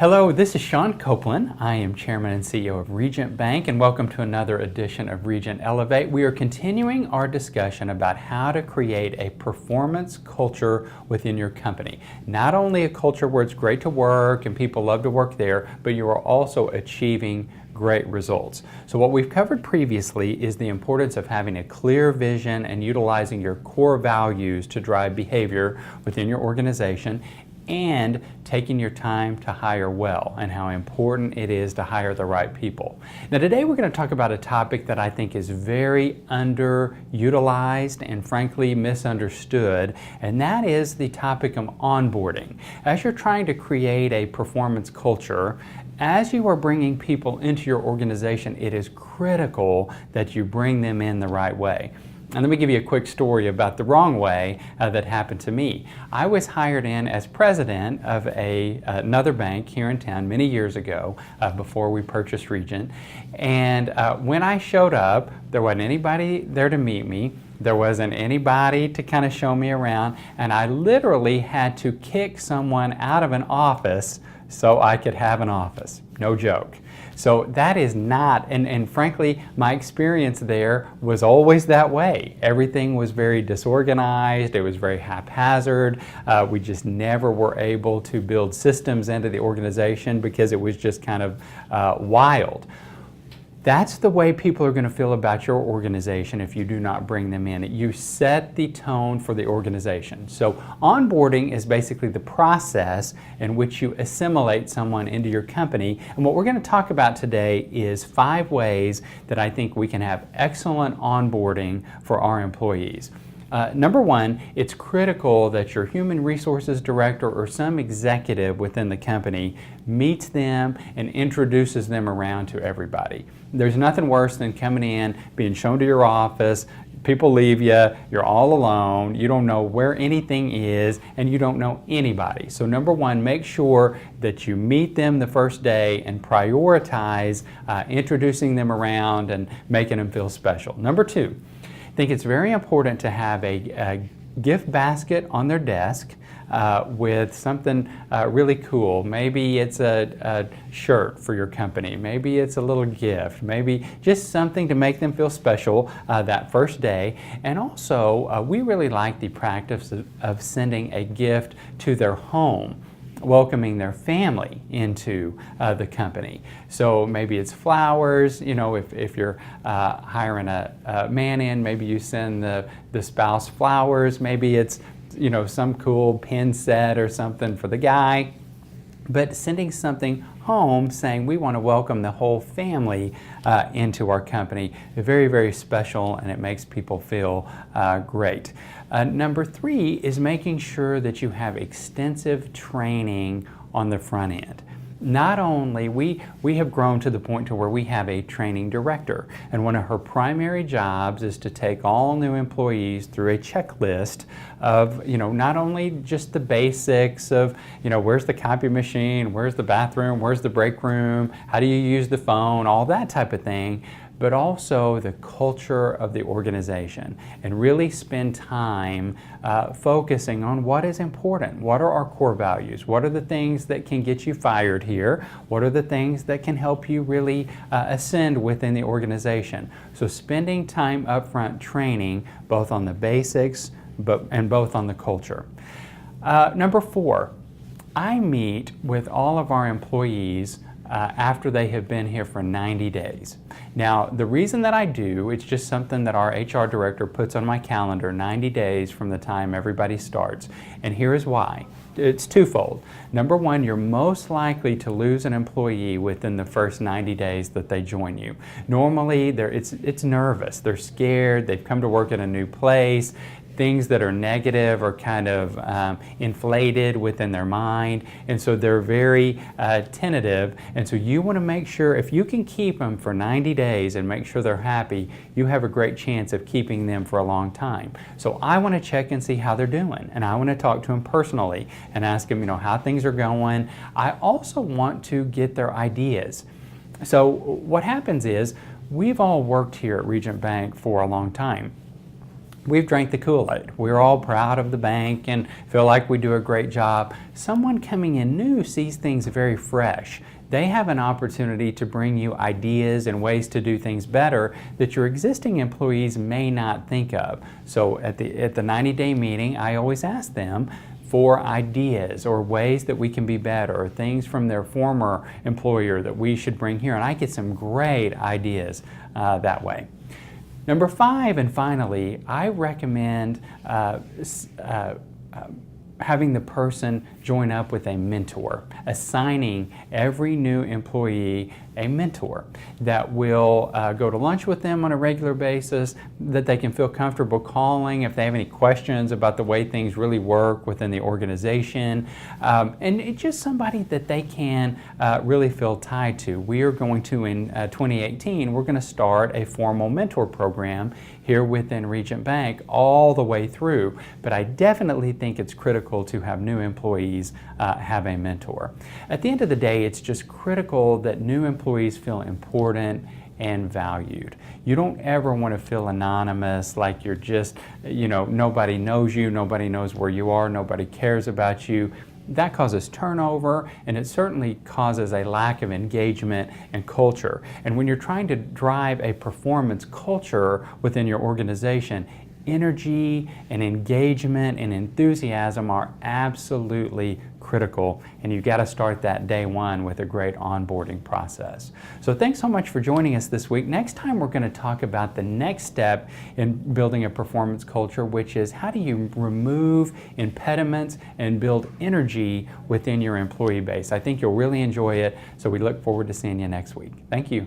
Hello, this is Sean Copeland. I am Chairman and CEO of Regent Bank, and welcome to another edition of Regent Elevate. We are continuing our discussion about how to create a performance culture within your company. Not only a culture where it's great to work and people love to work there, but you are also achieving great results. So what we've covered previously is the importance of having a clear vision and utilizing your core values to drive behavior within your organization, and taking your time to hire well and how important it is to hire the right people. Now today we're going to talk about a topic that I think is very underutilized and frankly misunderstood, and that is the topic of onboarding. As you're trying to create a performance culture, as you are bringing people into your organization, it is critical that you bring them in the right way. And let me give you a quick story about the wrong way that happened to me. I was hired in as president of another bank here in town many years ago before we purchased Regent. And when I showed up, there wasn't anybody there to meet me. There wasn't anybody to kind of show me around. And I literally had to kick someone out of an office so I could have an office. No joke. So that is not, and frankly, my experience there was always that way. Everything was very disorganized, it was very haphazard. We just never were able to build systems into the organization because it was just kind of wild. That's the way people are going to feel about your organization if you do not bring them in. You set the tone for the organization. So onboarding is basically the process in which you assimilate someone into your company. And what we're going to talk about today is 5 ways that I think we can have excellent onboarding for our employees. Number 1, it's critical that your human resources director or some executive within the company meets them and introduces them around to everybody. There's nothing worse than coming in, being shown to your office, people leave you, you're all alone, you don't know where anything is, and you don't know anybody. So number 1, make sure that you meet them the first day and prioritize introducing them around and making them feel special. Number 2, I think it's very important to have a gift basket on their desk with something really cool. Maybe it's a shirt for your company. Maybe it's a little gift. Maybe just something to make them feel special that first day. And also, we really like the practice of sending a gift to their home, welcoming their family into the company. So maybe it's flowers, you know, if you're hiring a man in, maybe you send the spouse flowers. Maybe it's, you know, some cool pin set or something for the guy. But sending something home saying we want to welcome the whole family into our company is very, very special, and it makes people feel great. Number 3 is making sure that you have extensive training on the front end. Not only, we have grown to the point to where we have a training director, and one of her primary jobs is to take all new employees through a checklist of, you know, not only just the basics of, you know, where's the copy machine, where's the bathroom, where's the break room, how do you use the phone, all that type of thing, but also the culture of the organization, and really spend time focusing on what is important. What are our core values? What are the things that can get you fired here? What are the things that can help you really ascend within the organization? So spending time up front training both on the basics and both on the culture. Number 4, I meet with all of our employees after they have been here for 90 days. Now, the reason that I do, it's just something that our HR director puts on my calendar, 90 days from the time everybody starts. And here is why. It's twofold. Number 1, you're most likely to lose an employee within the first 90 days that they join you. Normally, it's nervous. They're scared. They've come to work at a new place. Things that are negative are kind of inflated within their mind, and so they're very tentative. And so you want to make sure, if you can keep them for 90 days and make sure they're happy, you have a great chance of keeping them for a long time. So I want to check and see how they're doing, and I want to talk to them personally and ask them, you know, how things are going. I also want to get their ideas. So what happens is, we've all worked here at Regent Bank for a long time. we've drank the Kool-Aid. We're all proud of the bank and feel like we do a great job. Someone coming in new sees things very fresh. They have an opportunity to bring you ideas and ways to do things better that your existing employees may not think of. So at the 90-day meeting, I always ask them for ideas or ways that we can be better, or things from their former employer that we should bring here. And I get some great ideas that way. Number 5, and finally, I recommend having the person join up with a mentor, assigning every new employee a mentor that will go to lunch with them on a regular basis, that they can feel comfortable calling if they have any questions about the way things really work within the organization, and it's just somebody that they can really feel tied to. We are going to, in 2018, we're going to start a formal mentor program here within Regent Bank all the way through, but I definitely think it's critical to have new employees have a mentor. At the end of the day, it's just critical that new employees feel important and valued. You don't ever want to feel anonymous, like you're just, nobody knows you, nobody knows where you are, nobody cares about you. That causes turnover, and it certainly causes a lack of engagement and culture. And when you're trying to drive a performance culture within your organization, energy and engagement and enthusiasm are absolutely critical, and you've got to start that day one with a great onboarding process. So thanks so much for joining us this week. Next time we're going to talk about the next step in building a performance culture, which is how do you remove impediments and build energy within your employee base. I think you'll really enjoy it, so we look forward to seeing you next week. Thank you.